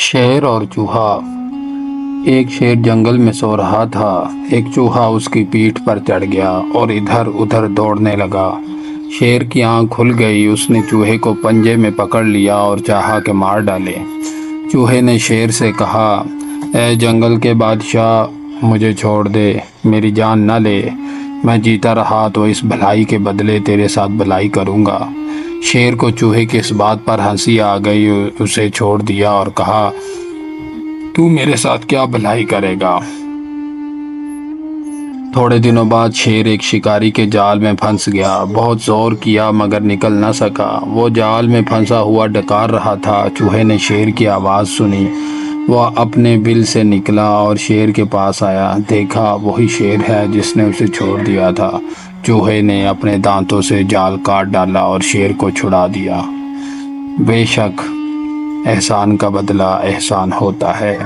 شیر اور چوہا۔ ایک شیر جنگل میں سو رہا تھا۔ ایک چوہا اس کی پیٹھ پر چڑھ گیا اور ادھر ادھر دوڑنے لگا۔ شیر کی آنکھ کھل گئی۔ اس نے چوہے کو پنجے میں پکڑ لیا اور چاہا کہ مار ڈالے۔ چوہے نے شیر سے کہا، اے جنگل کے بادشاہ، مجھے چھوڑ دے، میری جان نہ لے۔ میں جیتا رہا تو اس بھلائی کے بدلے تیرے ساتھ بھلائی کروں گا۔ شیر کو چوہے کی اس بات پر ہنسی آ گئی۔ اسے چھوڑ دیا اور کہا، تو میرے ساتھ کیا بھلائی کرے گا؟ تھوڑے دنوں بعد شیر ایک شکاری کے جال میں پھنس گیا۔ بہت زور کیا مگر نکل نہ سکا۔ وہ جال میں پھنسا ہوا ڈکار رہا تھا۔ چوہے نے شیر کی آواز سنی۔ وہ اپنے بل سے نکلا اور شیر کے پاس آیا۔ دیکھا وہی شیر ہے جس نے اسے چھوڑ دیا تھا۔ چوہے نے اپنے دانتوں سے جال کاٹ ڈالا اور شیر کو چھڑا دیا۔ بے شک احسان کا بدلہ احسان ہوتا ہے۔